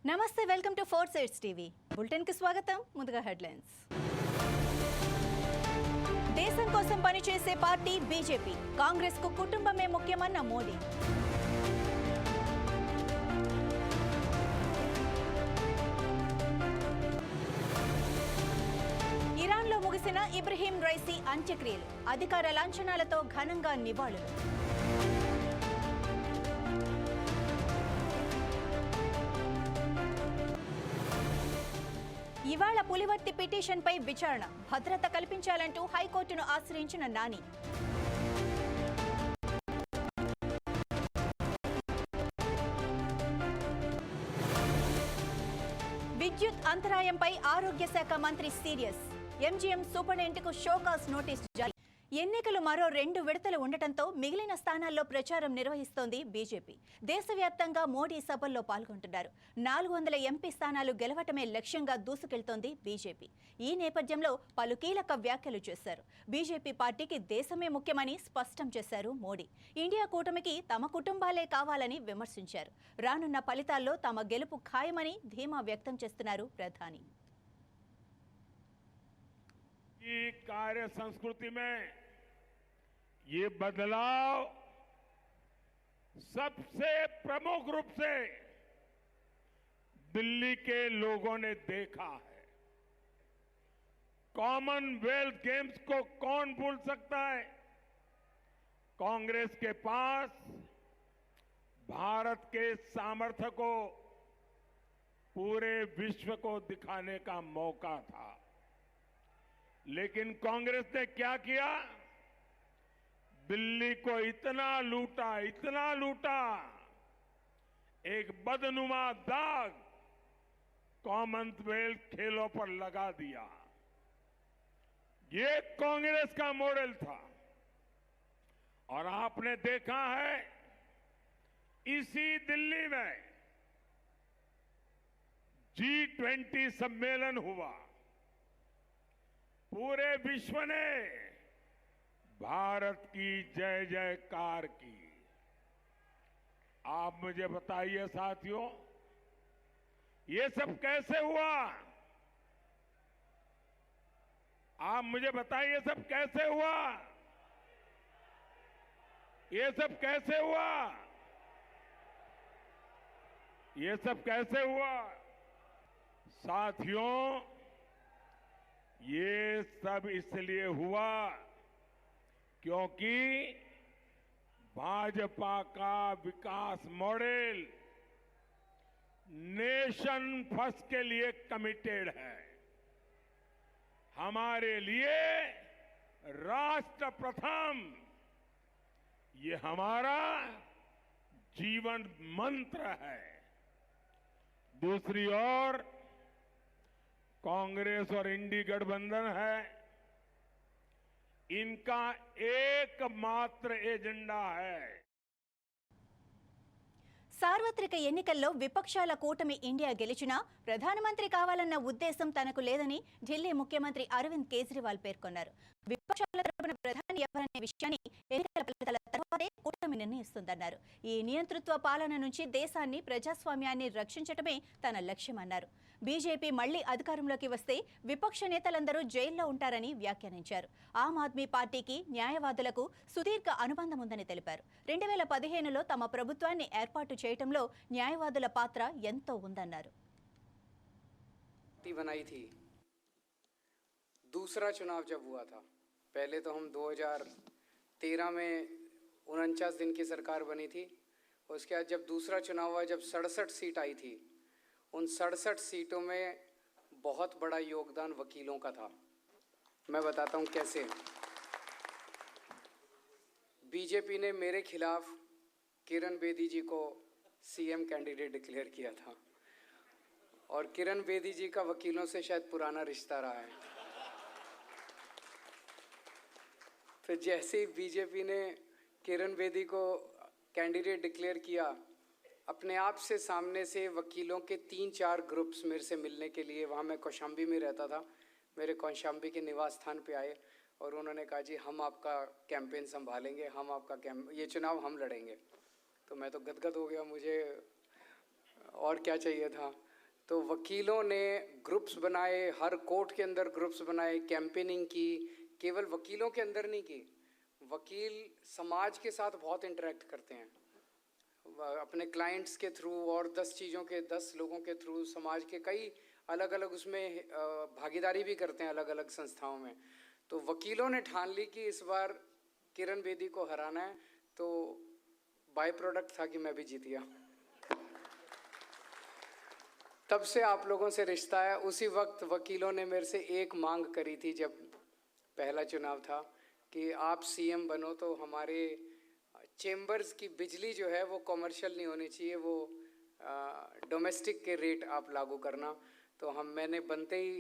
నమస్తే, welcome to 4 sides TV. Bulletin కి స్వాగతం. ముందుగా హెడ్లైన్స్. దేశం కోసం పనిచేసే పార్టీ బీజేపీ. కాంగ్రెస్ కు కుటుంబమే ముఖ్యమన్న మోడీ. ఇరాన్లో ముగిసిన ఇబ్రహీం రైసీ అంత్యక్రియలు. అధికార లాంఛనాలతో ఘనంగా నివాళులు. ఇవాళ పులివర్తి పిటిషన్పై విచారణ. భద్రత కల్పించాలంటూ హైకోర్టును ఆశ్రయించిన నాని. విద్యుత్ అంతరాయంపై ఆరోగ్య శాఖ మంత్రి సీరియస్. ఎంజీఎం సూపరింటెండెంట్కు షోకాజ్ నోటీస్ జారీ. ఎన్నికలు మరో 2 విడతలు ఉండటంతో మిగిలిన స్థానాల్లో ప్రచారం నిర్వహిస్తోంది బీజేపీ. దేశవ్యాప్తంగా మోడీ సభల్లో పాల్గొంటున్నారు. 400 ఎంపీ స్థానాలు గెలవటమే లక్ష్యంగా దూసుకెళ్తోంది బీజేపీ. ఈ నేపథ్యంలో పలు కీలక వ్యాఖ్యలు చేశారు. బీజేపీ పార్టీకి దేశమే ముఖ్యమని స్పష్టం చేశారు మోడీ. ఇండియా కూటమికి తమ కుటుంబాలే కావాలని విమర్శించారు. రానున్న ఫలితాల్లో తమ గెలుపు ఖాయమని ధీమా వ్యక్తం చేస్తున్నారు ప్రధాని. की कार्य संस्कृति में ये बदलाव सबसे प्रमुख रूप से दिल्ली के लोगों ने देखा है। कॉमनवेल्थ गेम्स को कौन भूल सकता है? कांग्रेस के पास भारत के सामर्थ्य को पूरे विश्व को दिखाने का मौका था, लेकिन कांग्रेस ने क्या किया? दिल्ली को इतना लूटा, एक बदनुमा दाग कॉमनवेल्थ खेलों पर लगा दिया। ये कांग्रेस का मॉडल था और आपने देखा है इसी दिल्ली में G20 सम्मेलन हुआ। पूरे विश्व ने भारत की जय जयकार की। आप मुझे बताइए साथियों, ये सब कैसे हुआ? आप मुझे बताइए ये सब कैसे हुआ? ये सब कैसे हुआ? ये सब कैसे हुआ? साथियों, ये सब इसलिए हुआ क्योंकि भाजपा का विकास मॉडल नेशन फर्स्ट के लिए कमिटेड है। हमारे लिए राष्ट्र प्रथम, ये हमारा जीवन मंत्र है। दूसरी ओर कांग्रेस और इंडी गठबंधन है, इनका एकमात्र एजेंडा है। సార్వత్రిక ఎన్నికల్లో విపక్షాల కూటమి ఇండియా గెలిచినా ప్రధానమంత్రి కావాలన్న ఉద్దేశం తనకు లేదని ఢిల్లీ ముఖ్యమంత్రి అరవింద్ కేజ్రీవాల్ పేర్కొన్నారు. విపక్షాల తరపున ప్రధాని ఎవరనే విషయాన్ని ఎన్నికల ఫలితాల తర్వాతే కూటమి నిర్ణయిస్తుందన్నారు. ఈ నియంతృత్వ పాలన నుంచి దేశాన్ని, ప్రజాస్వామ్యాన్ని రక్షించటమే తన లక్ష్యమన్నారు. బీజేపీ మళ్లీ అధికారంలోకి వస్తే విపక్ష నేతలందరూ జైల్లో ఉంటారని వ్యాఖ్యానించారు. ఆమ్ ఆద్మీ పార్టీకి న్యాయవాదులకు సుదీర్ఘ అనుబంధం ఉందని తెలిపారు. 2015లో తమ ప్రభుత్వాన్ని ఏర్పాటు చేయటంలో న్యాయవాదుల పాత్ర ఎంతో ఉందన్నారు. बनाई थी। दूसरा चुनाव जब हुआ था, पहले तो हम 2013 में 49 दिन की सरकार बनी थी। उसके बाद जब दूसरा चुनाव हुआ, जब 67 सीट आई थी, उन 67 सीटों में बहुत बड़ा योगदान वकीलों का था। मैं बताता हूँ कैसे। बीजेपी ने मेरे खिलाफ किरण बेदी जी को सीएम कैंडिडेट डिक्लेयर किया था और किरण बेदी जी का वकीलों से शायद पुराना रिश्ता रहा है। फिर जैसे ही बीजेपी ने किरण बेदी को कैंडिडेट डिक्लेयर किया, अपने आप से सामने से वकीलों के 3-4 ग्रुप्स मेरे से मिलने के लिए, वहाँ मैं कौशाम्बी में रहता था, मेरे कौशाम्बी के निवास स्थान पे आए और उन्होंने कहा जी हम आपका कैंपेन संभालेंगे, हम आपका ये चुनाव हम लड़ेंगे। तो मैं तो गदगद हो गया, मुझे और क्या चाहिए था। तो वकीलों ने ग्रुप्स बनाए, हर कोर्ट के अंदर ग्रुप्स बनाए, कैंपेनिंग की। केवल वकीलों के अंदर नहीं की, वकील समाज के साथ बहुत इंटरेक्ट करते हैं, अपने क्लाइंट्स के थ्रू और 10 चीज़ों के 10 लोगों के थ्रू समाज के कई अलग अलग उसमें भागीदारी भी करते हैं अलग अलग संस्थाओं में। तो वकीलों ने ठान ली कि इस बार किरण बेदी को हराना है, तो बाय प्रोडक्ट था कि मैं भी जीत गया। तब से आप लोगों से रिश्ता है। उसी वक्त वकीलों ने मेरे से एक मांग करी थी जब पहला चुनाव था कि आप सीएम बनो तो हमारे चेम्बर्स की बिजली जो है वो कमर्शियल नहीं होनी चाहिए, वो डोमेस्टिक के रेट आप लागू करना। तो मैंने बनते ही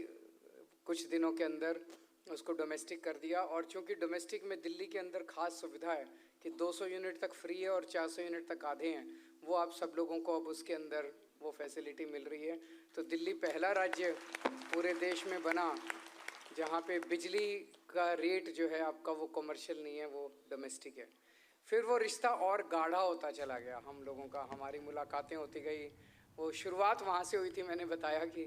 कुछ दिनों के अंदर उसको डोमेस्टिक कर दिया। और चूंकि डोमेस्टिक में दिल्ली के अंदर खास सुविधा है कि 200 यूनिट तक फ्री है और 400 यूनिट तक आधे हैं, वो आप सब लोगों को अब उसके अंदर वो फैसिलिटी मिल रही है। तो दिल्ली पहला राज्य पूरे देश में बना जहाँ पे बिजली का रेट जो है आपका वो कमर्शियल नहीं है, वो डोमेस्टिक है। फिर वो रिश्ता और गाढ़ा होता चला गया हम लोगों का, हमारी मुलाकातें होती गई। वो शुरुआत वहाँ से हुई थी, मैंने बताया कि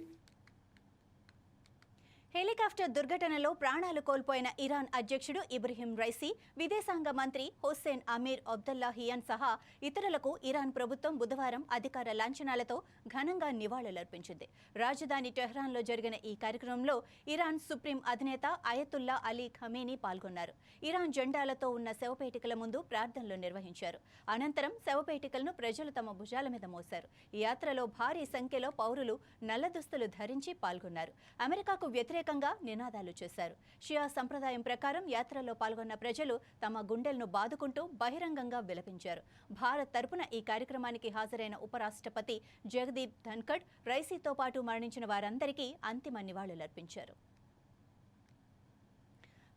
హెలికాప్టర్ దుర్ఘటనలో ప్రాణాలు కోల్పోయిన ఇరాన్ అధ్యక్షుడు ఇబ్రహీం రైసీ, విదేశాంగ మంత్రి హుస్సేన్ అమీర్ అబ్దుల్లాహియాన్ సహా ఇతరులకు ఇరాన్ ప్రభుత్వం బుధవారం అధికార లాంఛనాలతో ఘనంగా నివాళులర్పించింది. రాజధాని టెహ్రాన్లో జరిగిన ఈ కార్యక్రమంలో ఇరాన్ సుప్రీం అధినేత అయతుల్లా అలీ ఖమేనీ పాల్గొన్నారు. ఇరాన్ జెండాలతో ఉన్న శవపేటికల ముందు ప్రార్థనలు నిర్వహించారు. అనంతరం శవపేటికలను ప్రజలు తమ భుజాల మీద మోశారు. ఈ యాత్రలో భారీ సంఖ్యలో పౌరులు నల్ల దుస్తులు ధరించి పాల్గొన్నారు. అమెరికాకు వ్యతిరేకంగా నినాదాలు చేశారు. షియా సంప్రదాయం ప్రకారం యాత్రలో పాల్గొన్న ప్రజలు తమ గుండెలను బాదుకుంటూ బహిరంగంగా విలపించారు. భారత్ తరపున ఈ కార్యక్రమానికి హాజరైన ఉపరాష్ట్రపతి జగదీప్ ధన్కడ్ రైసీతో పాటు మరణించిన వారందరికీ అంతిమ నివాళులర్పించారు.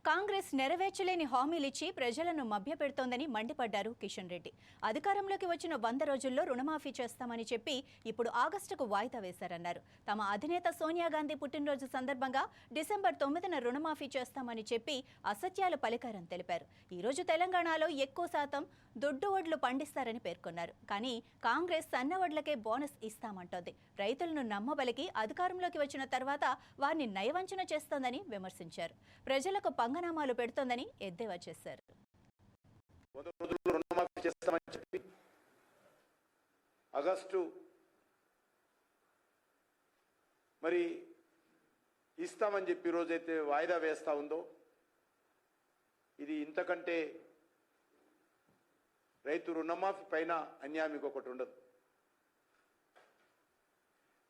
కాంగ్రెస్ నెరవేర్చలేని హామీలిచ్చి ప్రజలను మభ్యపెడుతోందని మండిపడ్డారు కిషన్ రెడ్డి. అధికారంలోకి వచ్చిన 100 రోజుల్లో రుణమాఫీ చేస్తామని చెప్పి ఇప్పుడు ఆగస్టుకు వాయిదా వేశారన్నారు. తమ అధినేత సోనియా గాంధీ పుట్టినరోజు సందర్భంగా డిసెంబర్ 9న రుణమాఫీ చేస్తామని చెప్పి అసత్యాలు పలికారని తెలిపారు. ఈ రోజు తెలంగాణలో ఎక్కువ శాతం దొడ్డు వడ్లు పండిస్తారని పేర్కొన్నారు. కానీ కాంగ్రెస్ సన్నవడ్లకే బోనస్ ఇస్తామంటోంది. రైతులను నమ్మబలికి అధికారంలోకి వచ్చిన తర్వాత వారిని నయవంచన చేస్తోందని విమర్శించారు. ప్రజలకు పంగనామాలు పెడుతోందని ఎద్దేవా చేశారు. ఆగస్టు మరి ఇస్తామని చెప్పి రోజైతే వాయిదా వేస్తా ఉందో, ఇది ఇంతకంటే రైతు రుణమాఫీ పైన అన్యాయం ఇంకొకటి ఉండదు.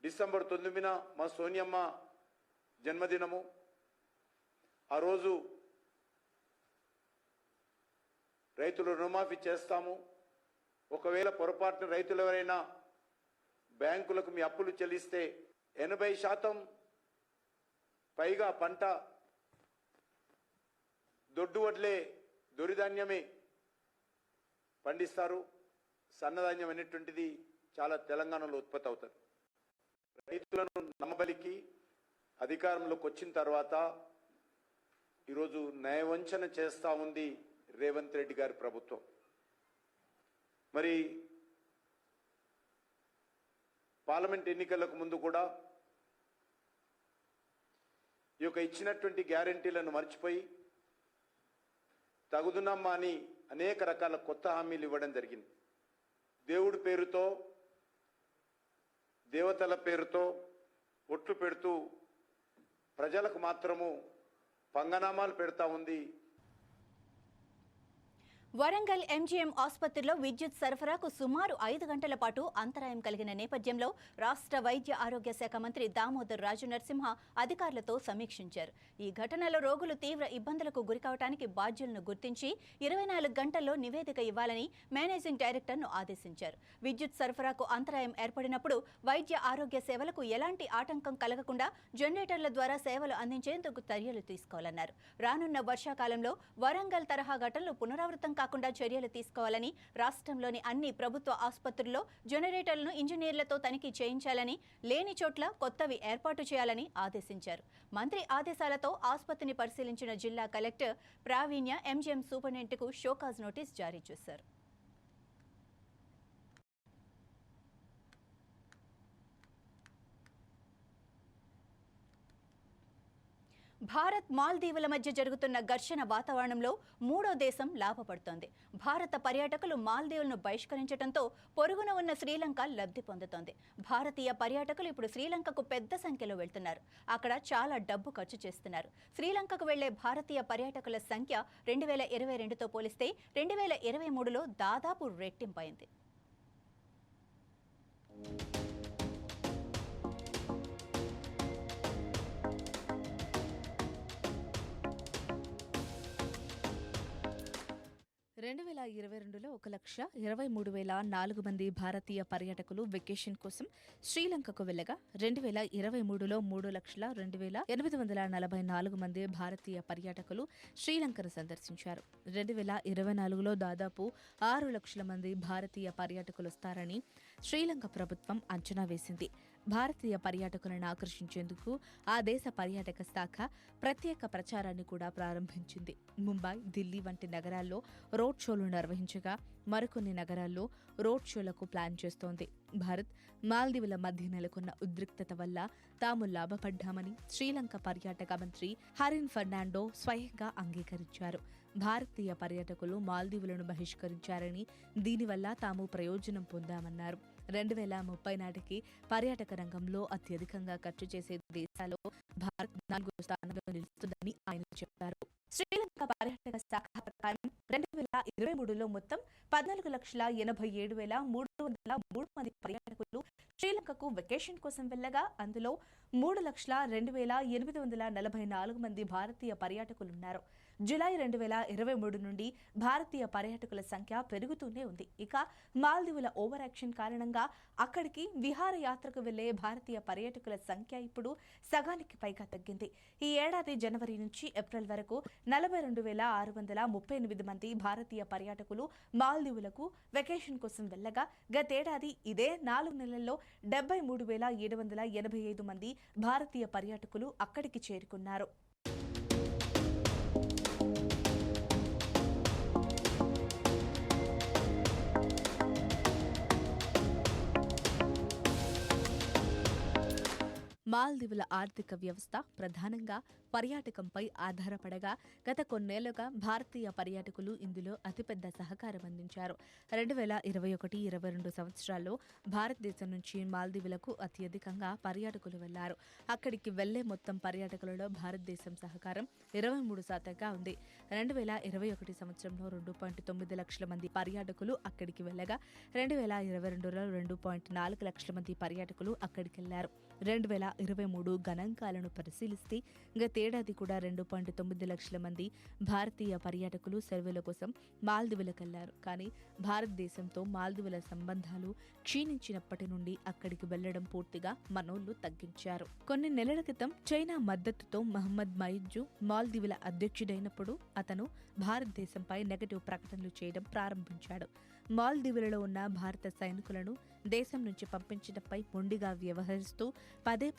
డిసెంబర్ 9న మా సోనియమ్మ జన్మదినము. ఆ రోజు రైతులు రుణమాఫీ చేస్తాము. ఒకవేళ పొరపాటున రైతులు ఎవరైనా బ్యాంకులకు మీ అప్పులు చెల్లిస్తే 80% పైగా పంట దొడ్డు వడ్లే, దొరిధాన్యమే పండిస్తారు. సన్నధాన్యం అనేటువంటిది చాలా తెలంగాణలో ఉత్పత్తి అవుతుంది. రైతులను నమ్మబలికి అధికారంలోకి వచ్చిన తర్వాత ఈరోజు నయవంచన చేస్తూ ఉంది రేవంత్ రెడ్డి గారి ప్రభుత్వం. మరి పార్లమెంట్ ఎన్నికలకు ముందు కూడా ఈ యొక్క ఇచ్చినటువంటి గ్యారంటీలను మర్చిపోయి తగుదునమ్మా అని అనేక రకాల కొత్త హామీలు ఇవ్వడం జరిగింది. దేవుడి పేరుతో, దేవతల పేరుతో ఒట్లు పెడుతూ ప్రజలకు మాత్రము పంగనామాలు పెడతా ఉంది. వరంగల్ ఎంజీఎం ఆసుపత్రిలో విద్యుత్ సరఫరాకు సుమారు 5 గంటల పాటు అంతరాయం కలిగిన నేపథ్యంలో రాష్ట్ర వైద్య ఆరోగ్య శాఖ మంత్రి దామోదర్ రాజు నరసింహ అధికారులతో సమీక్షించారు. ఈ ఘటనలో రోగులు తీవ్ర ఇబ్బందులకు గురికావడానికి బాధ్యులను గుర్తించి 24 గంటల్లో నివేదిక ఇవ్వాలని మేనేజింగ్ డైరెక్టర్ను ఆదేశించారు. విద్యుత్ సరఫరాకు అంతరాయం ఏర్పడినప్పుడు వైద్య ఆరోగ్య సేవలకు ఎలాంటి ఆటంకం కలగకుండా జనరేటర్ల ద్వారా సేవలు అందించేందుకు చర్యలు తీసుకోవాలన్నారు. రానున్న వర్షాకాలంలో వరంగల్ తరహా ఘటనలు పునరావృతం కాకుండా చర్యలు తీసుకోవాలని, రాష్ట్రంలోని అన్ని ప్రభుత్వ ఆసుపత్రుల్లో జనరేటర్లను ఇంజనీర్లతో తనిఖీ చేయించాలని, లేని చోట్ల కొత్తవి ఏర్పాటు చేయాలని ఆదేశించారు. మంత్రి ఆదేశాలతో ఆసుపత్రిని పరిశీలించిన జిల్లా కలెక్టర్ ప్రావీణ్య ఎంజీఎం సూపరింటెండెంట్కు షోకాజ్ నోటీస్ జారీ చేశారు. భారత్ మాల్దీవుల మధ్య జరుగుతున్న ఘర్షణ వాతావరణంలో మూడో దేశం లాభపడుతోంది. భారత పర్యాటకులు మాల్దీవులను బహిష్కరించడంతో పొరుగున ఉన్న శ్రీలంక లబ్ధి పొందుతోంది. భారతీయ పర్యాటకులు ఇప్పుడు శ్రీలంకకు పెద్ద సంఖ్యలో వెళ్తున్నారు. అక్కడ చాలా డబ్బు ఖర్చు చేస్తున్నారు. శ్రీలంకకు వెళ్లే భారతీయ పర్యాటకుల సంఖ్య 2022తో పోలిస్తే 2023లో దాదాపు రెట్టింపైంది. రెండు 2022లో 1,23,400 మంది భారతీయ పర్యాటకులు వెకేషన్ కోసం శ్రీలంకకు వెళ్లగా 2023లో 3,02,844 మంది భారతీయ పర్యాటకులు శ్రీలంకను సందర్శించారు. 2024లో దాదాపు 6 లక్షల మంది భారతీయ పర్యాటకులు వస్తారని శ్రీలంక ప్రభుత్వం అంచనా వేసింది. భారతీయ పర్యాటకులను ఆకర్షించేందుకు ఆ దేశ పర్యాటక శాఖ ప్రత్యేక ప్రచారాన్ని కూడా ప్రారంభించింది. ముంబై, ఢిల్లీ వంటి నగరాల్లో రోడ్ షోలు నిర్వహించగా మరికొన్ని నగరాల్లో రోడ్ షోలకు ప్లాన్ చేస్తోంది. భారత్, మాల్దీవుల మధ్య నెలకొన్న ఉద్రిక్తత వల్ల తాము లాభపడ్డామని శ్రీలంక పర్యాటక మంత్రి హరిన్ ఫెర్నాండో స్వయంగా అంగీకరించారు. భారతీయ పర్యాటకులు మాల్దీవులను బహిష్కరించారని, దీనివల్ల తాము ప్రయోజనం పొందామన్నారు. 2030 నాటికి పర్యాటక రంగంలో అత్యధికంగా ఖర్చు చేసే దేశాల్లో భారత్ 4వ స్థానంలో నిలుస్తుందని ఆయన చెప్పారు. శ్రీలంక పర్యాటక శాఖ ప్రకారం 2023లో మొత్తం 14,87,303 మంది పర్యాటకులు శ్రీలంకకు వెకేషన్ కోసం వెళ్లగా అందులో 3,02,844 మంది భారతీయ పర్యాటకులున్నారు. జులై 2023 నుండి భారతీయ పర్యాటకుల సంఖ్య పెరుగుతూనే ఉంది. ఇక మాల్దీవుల ఓవర్ యాక్షన్ కారణంగా అక్కడికి విహారయాత్రకు వెళ్లే భారతీయ పర్యాటకుల సంఖ్య ఇప్పుడు సగానికి పైగా తగ్గింది. ఈ ఏడాది జనవరి నుంచి ఏప్రిల్ వరకు 42,638 మంది భారతీయ పర్యాటకులు మాల్దీవులకు వెకేషన్ కోసం వెళ్లగా గతేడాది ఇదే 4 నెలల్లో 73,785 మంది భారతీయ పర్యాటకులు అక్కడికి చేరుకున్నారు. మాల్దీవుల ఆర్థిక వ్యవస్థ ప్రధానంగా పర్యాటకంపై ఆధారపడగా గత కొన్నేళ్లుగా భారతీయ పర్యాటకులు ఇందులో అతిపెద్ద సహకారం అందించారు. 2021-22 సంవత్సరాల్లో భారతదేశం నుంచి మాల్దీవులకు అత్యధికంగా పర్యాటకులు వెళ్లారు. అక్కడికి వెళ్లే మొత్తం పర్యాటకులలో భారతదేశం సహకారం 23% ఉంది. 2021 సంవత్సరంలో 2.9 లక్షల మంది పర్యాటకులు అక్కడికి వెళ్లగా 2022లో 2.4 లక్షల మంది పర్యాటకులు అక్కడికి వెళ్లారు. 2023 గణాంకాలను పరిశీలిస్తే గతేడాది కూడా 2.9 లక్షల మంది భారతీయ పర్యాటకులు సెలవుల కోసం మాల్దీవులకెళ్లారు. కానీ భారతదేశంతో మాల్దీవుల సంబంధాలు క్షీణించినప్పటి నుండి అక్కడికి వెళ్లడం పూర్తిగా మనోళ్లు తగ్గించారు. కొన్ని నెలల క్రితం చైనా మద్దతుతో మహమ్మద్ మయిజు మాల్దీవుల అధ్యక్షుడైనప్పుడు అతను భారతదేశంపై నెగటివ్ ప్రకటనలు చేయడం ప్రారంభించాడు. మాల్దీవులలో ఉన్న భారత సైనికులను దేశం నుంచి పంపించడంపై మొండిగా వ్యవహరిస్తూ పదే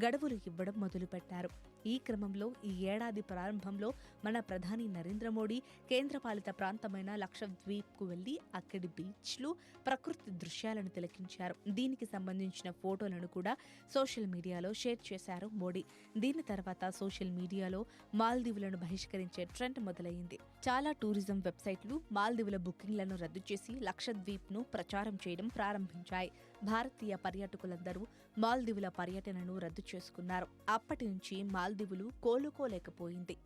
గడువులు ఇవ్వడం మొదలుపెట్టారు. ఈ క్రమంలో ఈ ఏడాది ప్రారంభంలో మన ప్రధాని నరేంద్ర మోడీ కేంద్రపాలిత ప్రాంతమైన లక్షద్వీప్కు వెళ్లి అక్కడి బీచ్లు, ప్రకృతి దృశ్యాలను తిలకించారు. దీనికి సంబంధించిన ఫోటోలను కూడా సోషల్ మీడియాలో షేర్ చేశారు మోడీ. దీని తర్వాత సోషల్ మీడియాలో మాల్దీవులను బహిష్కరించే ట్రెండ్ మొదలైంది. చాలా టూరిజం వెబ్సైట్లు మాల్దీవుల బుకింగ్లను రద్దు చేసి లక్షద్వీప్ను ప్రచారం చేయడం ప్రారంభించాయి. భారతీయ పర్యాటకులందరూ మాల్దీవుల పర్యటనను రద్దు చేసుకున్నారు. అప్పటి నుంచి మాల్దీవులు కోలుకోలేకపోయింది.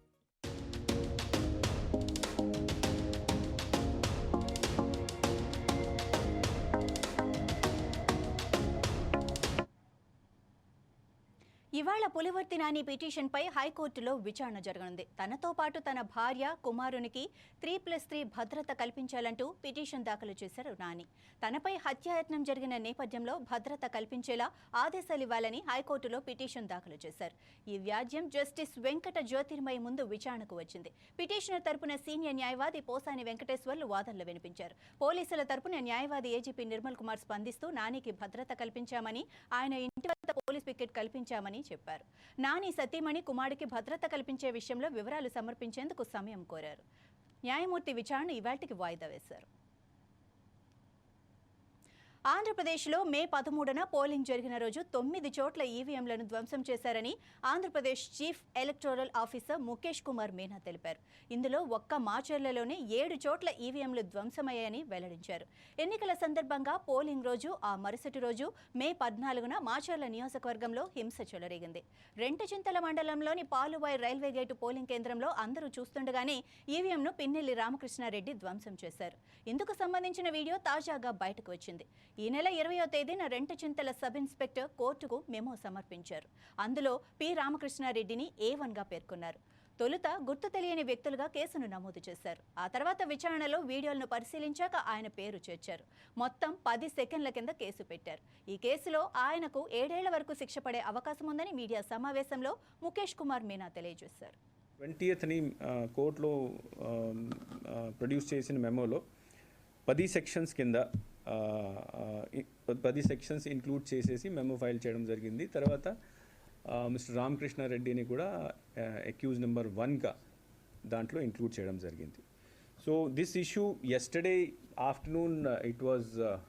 ఇవాళ పులివర్తి నాని పిటిషన్పై హైకోర్టులో విచారణ జరగనుంది. తనతో పాటు తన భార్య, కుమారునికి 3+3 భద్రత కల్పించాలంటూ పిటిషన్ దాఖలు చేశారు నాని. తనపై హత్యాయత్నం జరిగిన నేపథ్యంలో భద్రత కల్పించేలా ఆదేశాలు ఇవ్వాలని హైకోర్టులో పిటిషన్ దాఖలు చేశారు. ఈ వ్యాజ్యం జస్టిస్ వెంకట జ్యోతిర్మయి ముందు విచారణకు వచ్చింది. పిటిషనర్ తరపున సీనియర్ న్యాయవాది పోసాని వెంకటేశ్వర్లు వాదనలు వినిపించారు. పోలీసుల తరపున న్యాయవాది ఏజీపీ నిర్మల్ కుమార్ స్పందిస్తూ నానికి భద్రత కల్పించామని, ఆయన ఇంటి వద్ద పోలీస్ పికెట్ కల్పించామని చెప్పారు. నాని సతీమణి కుమారుడికి భద్రత కల్పించే విషయంలో వివరాలు సమర్పించేందుకు సమయం కోరారు. న్యాయమూర్తి విచారణ ఇవాళ్టికి వాయిదా వేశారు. ఆంధ్రప్రదేశ్లో మే 13న పోలింగ్ జరిగిన రోజు 9 చోట్ల ఈవీఎంలను ధ్వంసం చేశారని Andhra Pradesh chief electoral officer Mukesh Kumar Meena తెలిపారు. ఇందులో ఒక్క మాచర్లలోనే 7 చోట్ల ఈవీఎంలు ధ్వంసమయ్యాయని వెల్లడించారు. ఎన్నికల సందర్భంగా పోలింగ్ రోజు ఆ మరుసటి రోజు మే 14న మాచర్ల నియోజకవర్గంలో హింస చెలరేగింది. రెంటచింతల మండలంలోని పాలువాయి రైల్వే గేటు పోలింగ్ కేంద్రంలో అందరూ చూస్తుండగానే ఈవీఎంను పిన్నెల్లి రామకృష్ణారెడ్డి ధ్వంసం చేశారు. ఇందుకు సంబంధించిన వీడియో తాజాగా బయటకు వచ్చింది. ఈ నెల 20వ తేదీన రెంటచింతల సబ్ ఇన్స్పెక్టర్ కోర్టుకు మెమో సమర్పించారు. అందులో పి రామకృష్ణారెడ్డిని A1గా పేర్కొన్నారు. తొలుత గుర్తు తెలియని వ్యక్తులుగా కేసును నమోదు చేశారు. ఆ తర్వాత విచారణలో వీడియోలను పరిశీలించాక ఆయన పేరు చేర్చారు. మొత్తం 10 సెకండ్ల కింద కేసు పెట్టారు. ఈ కేసులో ఆయనకు 7 ఏళ్ల వరకు శిక్ష పడే అవకాశం ఉందని మీడియా సమావేశంలో ముఖేష్ కుమార్ మీనా తెలియజేశారు. 20th కోర్టులో ప్రొడ్యూస్ చేసిన మెమోలో 10 సెక్షన్స్ కింద 10 సెక్షన్స్ ఇంక్లూడ్ చేసేసి మెమో ఫైల్ చేయడం జరిగింది. తర్వాత మిస్టర్ రామకృష్ణారెడ్డిని కూడా అక్యూజ్ నెంబర్ 1గా దాంట్లో ఇంక్లూడ్ చేయడం జరిగింది. So this issue yesterday afternoon it was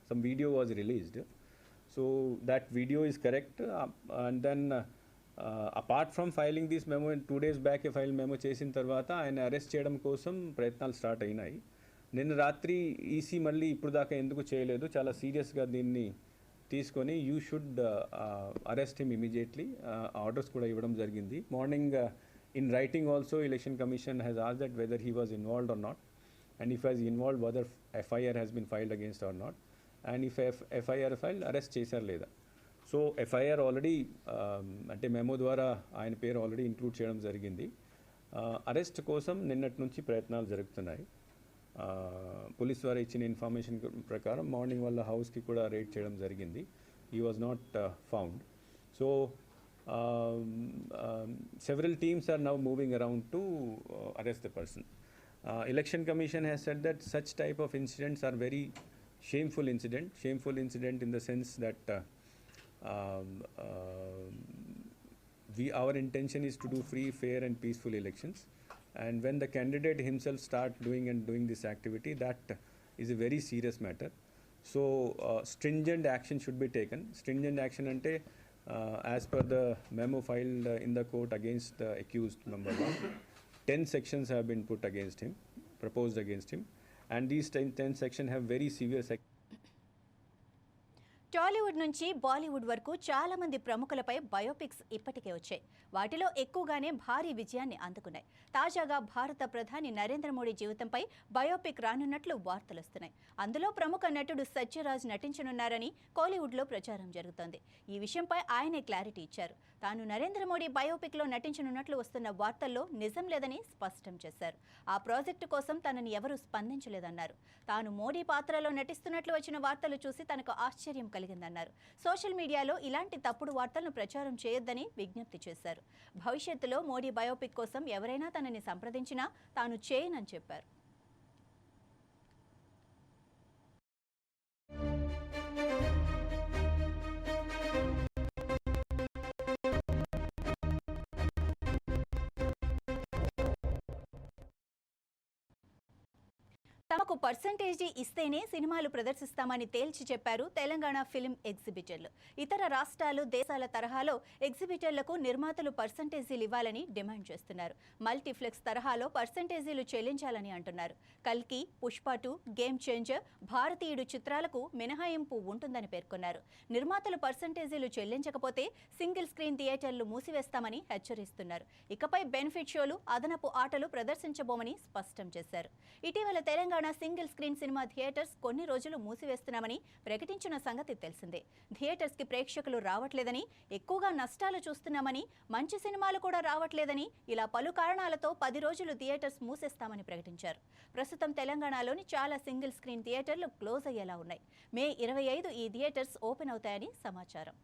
some video was released. So that video is correct, and then apart from filing this memo, 2 days back a file memo చేసిన తర్వాత ఆయన arrest చేయడం కోసం ప్రయత్నాలు స్టార్ట్ అయినాయి. నిన్న రాత్రి ఈసీ మళ్ళీ ఇప్పుడు దాకా ఎందుకు చేయలేదు, చాలా సీరియస్గా దీన్ని తీసుకొని you should arrest him immediately orders కూడా ఇవ్వడం జరిగింది. Morning in writing also election commission has asked that whether he was involved or not, and if has involved whether FIR has been filed against or not, and if FIR file arrest చేశారు లేదా. So FIR already అంటే memo ద్వారా ఆయన పేరు already include చేయడం జరిగింది. Arrest కోసం నిన్నటి నుంచి ప్రయత్నాలు జరుగుతున్నాయి. పోలీస్ వారు ఇచ్చిన ఇన్ఫర్మేషన్ ప్రకారం మార్నింగ్ వాళ్ళ హౌస్కి కూడా రేడ్ చేయడం జరిగింది. He was not found. So several teams are now moving around to arrest the person. Election commission has said that such type of incidents are very shameful incident in the sense that our intention is to do free, fair and peaceful elections, and when the candidate himself start doing this activity, that is a very serious matter. So stringent action should be taken. Stringent action ante as per the memo filed in the court against the accused number 1, 10 sections have been proposed against him, and these 10 sections have very severe Tollywood నుంచి బాలీవుడ్ వరకు చాలా మంది ప్రముఖులపై biopics ఇప్పటికే వచ్చాయి. వాటిలో ఎక్కువగానే భారీ విజయాన్ని అందుకున్నాయి. తాజాగా భారత ప్రధాని నరేంద్ర మోడీ జీవితంపై బయోపిక్ రానున్నట్లు వార్తలొస్తున్నాయి. అందులో ప్రముఖ నటుడు సత్యరాజ్ నటించనున్నారని కోలీవుడ్లో ప్రచారం జరుగుతోంది. ఈ విషయంపై ఆయనే క్లారిటీ ఇచ్చారు. తాను నరేంద్ర మోడీ బయోపిక్లో నటించనున్నట్లు వస్తున్న వార్తల్లో నిజం లేదని స్పష్టం చేశారు. ఆ ప్రాజెక్టు కోసం తనని ఎవరూ స్పందించలేదన్నారు. తాను మోడీ పాత్రలో నటిస్తున్నట్లు వచ్చిన వార్తలు చూసి తనకు ఆశ్చర్యం కలిగిందన్నారు. సోషల్ మీడియాలో ఇలాంటి తప్పుడు వార్తలను ప్రచారం చేయొద్దని విజ్ఞప్తి చేశారు. భవిష్యత్తులో మోడీ బయోపిక్ కోసం ఎవరైనా తనని సంప్రదించినా తాను చేయనని చెప్పారు. తమకు పర్సంటేజీ ఇస్తేనే సినిమాలు ప్రదర్శిస్తామని తేల్చి చెప్పారు తెలంగాణ ఫిల్మ్ ఎగ్జిబిటర్లు. ఇతర రాష్ట్రాలు, దేశాల తరహాలో ఎగ్జిబిటర్లకు నిర్మాతలు పర్సంటేజీలు ఇవ్వాలని డిమాండ్ చేస్తున్నారు. మల్టీప్లెక్స్ తరహాలో పర్సంటేజీలు చెల్లించాలని అంటున్నారు. కల్కి, పుష్ప 2, గేమ్ చేంజర్, భారతీయుడు చిత్రాలకు మినహాయింపు ఉంటుందని పేర్కొన్నారు. నిర్మాతలు పర్సంటేజీలు చెల్లించకపోతే సింగిల్ స్క్రీన్ థియేటర్లు మూసివేస్తామని హెచ్చరిస్తున్నారు. ఇకపై బెనిఫిట్ షోలు, అదనపు ఆటలు ప్రదర్శించబోమని స్పష్టం చేశారు. ఇటీవల Telangana single screen cinema theatres కొన్ని రోజులు మూసివేస్తున్నామని ప్రకటించిన సంగతి తెలిసిందే. థియేటర్స్ కి ప్రేక్షకులు రావట్లేదని, ఎక్కువగా నష్టాలు చూస్తున్నామని, మంచి సినిమాలు కూడా రావట్లేదని, ఇలా పలు కారణాలతో 10 రోజులు థియేటర్స్ మూసేస్తామని ప్రకటించారు. ప్రస్తుతం తెలంగాణలోని చాలా సింగిల్ స్క్రీన్ థియేటర్లు క్లోజ్ అయ్యేలా ఉన్నాయి. మే 25 ఈ థియేటర్స్ ఓపెన్ అవుతాయని సమాచారం.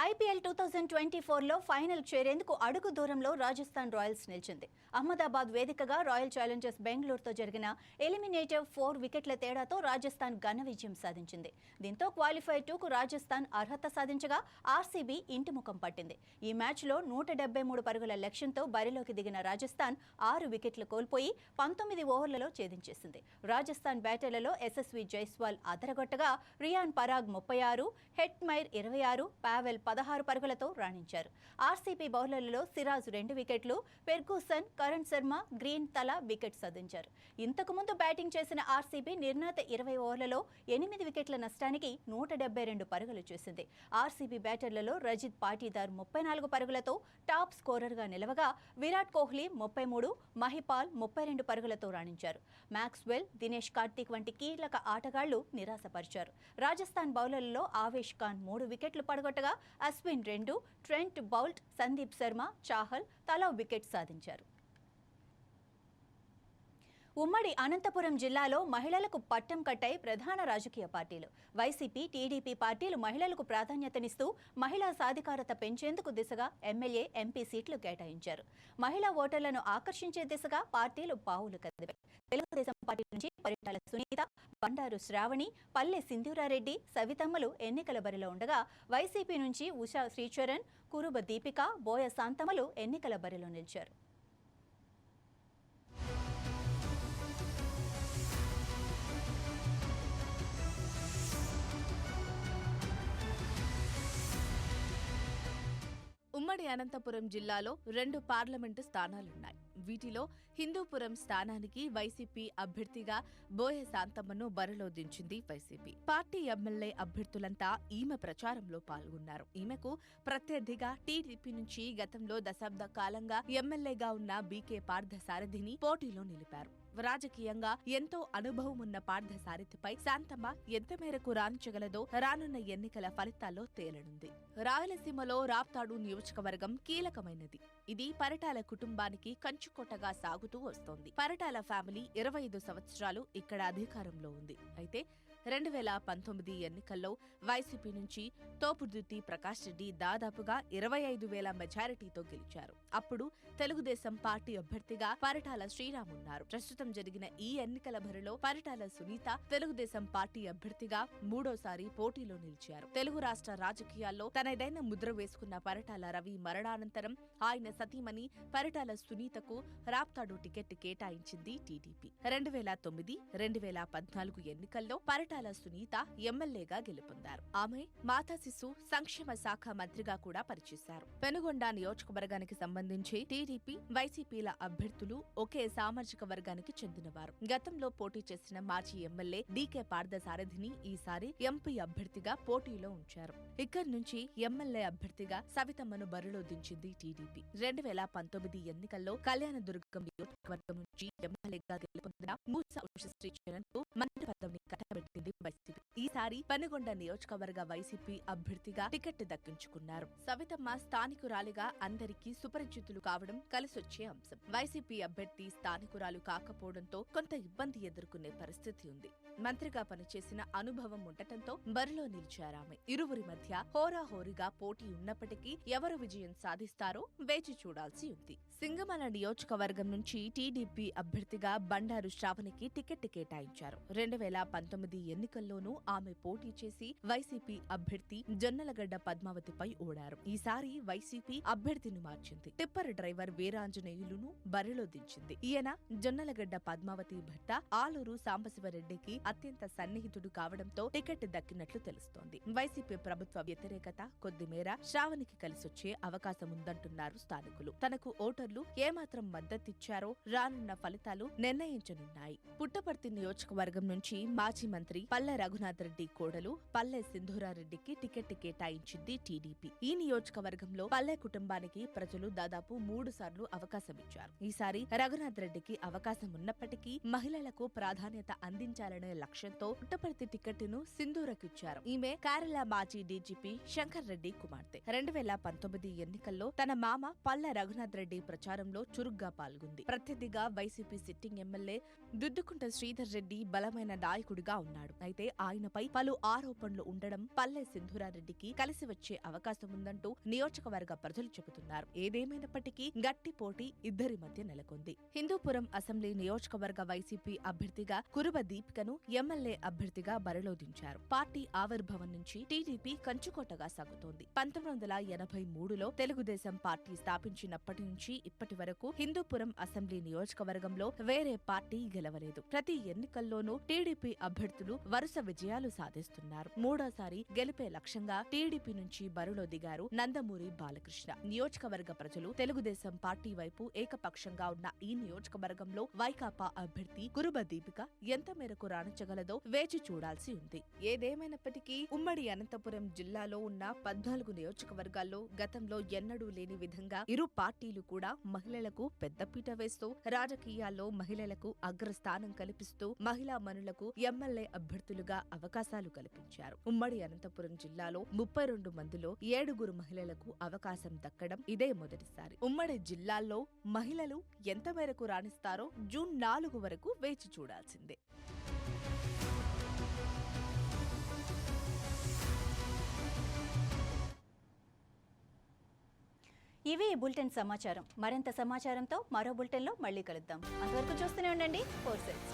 ఐపీఎల్ 2024లో ఫైనల్ చేరేందుకు అడుగు దూరంలో రాజస్థాన్ రాయల్స్ నిలిచింది. అహ్మదాబాద్ వేదికగా రాయల్ ఛాలెంజర్స్ బెంగళూరుతో జరిగిన ఎలిమినేటర్ 4 వికెట్ల తేడాతో రాజస్థాన్ ఘన విజయం సాధించింది. దీంతో క్వాలిఫైర్ 2కు రాజస్థాన్ అర్హత సాధించగా ఆర్సీబీ ఇంటిముఖం పట్టింది. ఈ మ్యాచ్లో 173 పరుగుల లక్ష్యంతో బరిలోకి దిగిన రాజస్థాన్ 6 వికెట్లు కోల్పోయి 19 ఓవర్లలో ఛేదించేసింది. రాజస్థాన్ బ్యాటర్లలో ఎస్ఎస్వి జైస్వాల్ అదరగొట్టగా రియాన్ పరాగ్ 36, హెట్మైర్ 26, పావెల్ 16 పరుగులతో రాణించారు. ఆర్సీబీ బౌలర్లలో సిరాజ్ 2 వికెట్లు, ఫెర్గూసన్, కరణ్ శర్మ, గ్రీన్ తలా వికెట్ సాధించారు. ఇంతకు ముందు బ్యాటింగ్ చేసిన ఆర్సీబీ నిర్ణీత 20 ఓవర్లలో 8 వికెట్ల నష్టానికి 172 పరుగులు చేసింది. ఆర్సీబీ బ్యాటర్లలో రజిత్ పాటీదార్ 34 పరుగులతో టాప్ స్కోరర్గా నిలవగా విరాట్ కోహ్లీ 33, మహిపాల్ 32 పరుగులతో రాణించారు. మ్యాక్స్వెల్, దినేష్ కార్తీక్ వంటి కీలక ఆటగాళ్లు నిరాశపరిచారు. రాజస్థాన్ బౌలర్లలో ఆవేష్ ఖాన్ 3 వికెట్లు పడగొట్టగా అశ్విన్ 2, ట్రెంట్ బౌల్ట్, సందీప్ శర్మ, చాహల్ తలా వికెట్ సాధించారు. ఉమ్మడి అనంతపురం జిల్లాలో మహిళలకు పట్టం కట్టాయి ప్రధాన రాజకీయ పార్టీలు. వైసీపీ, టీడీపీ పార్టీలు మహిళలకు ప్రాధాన్యతనిస్తూ మహిళా సాధికారత పెంచేందుకు దిశగా ఎమ్మెల్యే, ఎంపీ సీట్లు కేటాయించారు. మహిళా ఓటర్లను ఆకర్షించే దిశగా పార్టీలు పావులు కదిపాయి. తెలుగుదేశం పార్టీ నుంచి పరిటాల సునీత, బండారు శ్రావణి, పల్లె సింధూరారెడ్డి, సవితమ్మలు ఎన్నికల బరిలో ఉండగా వైసీపీ నుంచి ఉషా శ్రీచరణ్, కురుబ దీపిక, బోయ శాంతమ్మలు ఎన్నికల బరిలో నిలిచారు. ఉమ్మడి అనంతపురం జిల్లాలో 2 పార్లమెంటు స్థానాలున్నాయి. వీటిలో హిందూపురం స్థానానికి వైసీపీ అభ్యర్థిగా బోయ శాంతమ్మను బరిలో దించింది వైసీపీ. పార్టీ ఎమ్మెల్యే అభ్యర్థులంతా ఈమె ప్రచారంలో పాల్గొన్నారు. ఈమెకు ప్రత్యర్థిగా టీడీపీ నుంచి గతంలో దశాబ్ద కాలంగా ఎమ్మెల్యేగా ఉన్న బీకే పార్థసారథిని పోటీలో నిలిపారు. రాజకీయంగా ఎంతో అనుభవం ఉన్న పార్థసారథిపై శాంతమ్మ ఎంత మేరకు రాణించగలదో రానున్న ఎన్నికల ఫలితాల్లో తేలనుంది. రాయలసీమలో రాప్తాడు నియోజకవర్గం కీలకమైనది. ఇది పరిటాల కుటుంబానికి కంచుకోటగా సాగుతూ వస్తోంది. పరిటాల ఫ్యామిలీ 25 సంవత్సరాలు ఇక్కడ అధికారంలో ఉంది. అయితే 2019 ఎన్నికల్లో వైసీపీ నుంచి తోపుదుర్తి ప్రకాష్ రెడ్డి దాదాపుగా 25,000 మెజారిటీతో గెలిచారు. అప్పుడు తెలుగుదేశం పార్టీ అభ్యర్థిగా పరిటాల శ్రీరామ్ ఉన్నారు. ప్రస్తుతం జరిగిన ఈ ఎన్నికల బరిలో పరిటాల సునీత తెలుగుదేశం పార్టీ అభ్యర్థిగా 3వ పోటీలో నిలిచారు. తెలుగు రాష్ట్ర రాజకీయాల్లో తనదైన ముద్ర వేసుకున్న పరిటాల రవి మరణానంతరం ఆయన సతీమణి పరిటాల సునీతకు రాప్తాడు టికెట్ కేటాయించింది టీడీపీ. 2009, 2014 ఎన్నికల్లో పరిటాల సునీత ఎమ్మెల్యేగా గెలుపొందారు. ఆమె మాతా శిశు సంక్షేమ శాఖ మంత్రిగా కూడా పనిచేశారు. పెనుగొండ నియోజకవర్గానికి సంబంధించి టీడీపీ, వైసీపీల అభ్యర్థులు ఒకే సామాజిక వర్గానికి చెందినవారు. గతంలో పోటీ చేసిన మాజీ ఎమ్మెల్యే డీకే పార్థసారథిని ఈసారి ఎంపీ అభ్యర్థిగా పోటీలో ఉంచారు. ఇక్కడి నుంచి ఎమ్మెల్యే అభ్యర్థిగా సవితమ్మను బరిలో దించింది టీడీపీ. 2019 ఎన్నికల్లో కళ్యాణదుర్గం నియోజకవర్గం నుంచి ఎమ్మెల్యేగా గెలుపొందిన మూసా ఉషశ్రీచరణ్ కు మంత్రి పదవిని కట్టబెట్టింది వైసీపీ. ఈసారి పెనుగొండ నియోజకవర్గ వైసీపీ అభ్యర్థిగా టికెట్ దక్కించుకున్నారు. సవితమ్మ స్థానికురాలిగా అందరికీ సుపరిచితులు కావడం కలిసొచ్చే అంశం. వైసీపీ అభ్యర్థి స్థానికురాలు కాకపోవడంతో కొంత ఇబ్బంది ఎదుర్కొనే పరిస్థితి ఉంది. మంత్రిగా పనిచేసిన అనుభవం ఉండటంతో బరిలో నిలిచారామె. ఇరువురి మధ్య హోరాహోరీగా పోటీ ఉన్నప్పటికీ ఎవరు విజయం సాధిస్తారో వేచి చూడాల్సి ఉంది. సింగమల నియోజకవర్గం నుంచి టీడీపీ అభ్యర్థిగా బండారు శ్రావణికి టికెట్ కేటాయించారు. 2019 ఎన్నికల్లోనూ ఆమె పోటీ చేసి వైసీపీ అభ్యర్థి జొన్నలగడ్డ పద్మావతిపై ఓడారు. ఈసారి వైసీపీ అభ్యర్థిని మార్చింది. టిప్పర్ డ్రైవర్ వీరాంజనేయులును బరిలో దించింది. ఈయన జొన్నలగడ్డ పద్మావతి భర్త ఆలూరు సాంబశివరెడ్డికి అత్యంత సన్నిహితుడు కావడంతో టికెట్ దక్కినట్లు తెలుస్తోంది. వైసీపీ ప్రభుత్వ వ్యతిరేకత కొద్దిమేర శ్రావణికి కలిసొచ్చే అవకాశముందంటున్నారు స్థానికులు. తనకు ఓటర్లు ఏమాత్రం మద్దతిచ్చారో రానున్న ఫలితాలు నిర్ణయించనున్నాయి. పుట్టపర్తి నియోజకవర్గం నుంచి మాజీ మంత్రి పల్లె రఘునాథ్ రెడ్డి కోడలు పల్లె సింధూరారెడ్డికి టికెట్ కేటాయించింది టీడీపీ. ఈ నియోజకవర్గంలో పల్లె కుటుంబానికి ప్రజలు దాదాపు 3 సార్లు అవకాశమిచ్చారు. ఈసారి రఘునాథ్ రెడ్డికి అవకాశం ఉన్నప్పటికీ మహిళలకు ప్రాధాన్యత అందించాలనే లక్ష్యంతో పుట్టపర్తి టికెట్ను సింధూరకిచ్చారు. ఈమె కేరళ మాజీ డీజీపీ శంకర్ రెడ్డి కుమార్తె. 2019 ఎన్నికల్లో తన మామ పల్లె రఘునాథ్ రెడ్డి ప్రచారంలో చురుగ్గా పాల్గొంది. ప్రత్యర్థిగా YCP sitting MLA Duddukunta Sridhar Reddy బలమైన నాయకుడిగా ఉన్నాడు. చేశాడు. అయితే ఆయనపై పలు ఆరోపణలు ఉండడం పల్లె సింధూరారెడ్డికి కలిసి వచ్చే అవకాశం ఉందంటూ నియోజకవర్గ ప్రజలు చెబుతున్నారు. ఏదేమైనప్పటికీ గట్టి పోటీ ఇద్దరి మధ్య నెలకొంది. హిందూపురం అసెంబ్లీ నియోజకవర్గ వైసీపీ అభ్యర్థిగా కురుబ దీపికను ఎమ్మెల్యే అభ్యర్థిగా బరిలో దించారు. పార్టీ ఆవిర్భావం నుంచి టీడీపీ కంచుకోటగా సాగుతోంది. 1983లో తెలుగుదేశం పార్టీ స్థాపించినప్పటి నుంచి ఇప్పటి వరకు హిందూపురం అసెంబ్లీ నియోజకవర్గంలో వేరే పార్టీ గెలవలేదు. ప్రతి ఎన్నికల్లోనూ టీడీపీ అభ్యర్థులు వరుస విజయాలు సాధిస్తున్నారు. మూడోసారి గెలిపే లక్ష్యంగా టీడీపీ నుంచి బరిలో దిగారు నందమూరి బాలకృష్ణ. నియోజకవర్గ ప్రజలు తెలుగుదేశం పార్టీ వైపు ఏకపక్షంగా ఉన్న ఈ నియోజకవర్గంలో వైకాపా అభ్యర్థి కురుబ దీపిక ఎంత మేరకు రాణించగలదో వేచి చూడాల్సి ఉంది. ఏదేమైనప్పటికీ ఉమ్మడి అనంతపురం జిల్లాలో ఉన్న 14 నియోజకవర్గాల్లో గతంలో ఎన్నడూ లేని విధంగా ఇరు పార్టీలు కూడా మహిళలకు పెద్దపీట వేస్తూ రాజకీయాల్లో మహిళలకు అగ్రస్థానం కల్పిస్తూ మహిళా మనులకు ఎమ్మెల్యే అభ్యర్థులుగా అవకాశాలు కల్పించారు. ఉమ్మడి అనంతపురం జిల్లాలో 32 మందిలో 7 మహిళలకు అవకాశం దక్కడం ఇదే మొదటిసారి. ఉమ్మడి జిల్లాల్లో మహిళలు ఎంత మేరకు రాణిస్తారో జూన్ 4 వరకు వేచి చూడాల్సిందే. ఇవి ఈ బులెటిన్ సమాచారం. మరింత సమాచారంతో మరో బులెటిన్లో మళ్ళీ కలుద్దాం. అంతవరకు చూస్తూనే ఉండండి 4 Sides.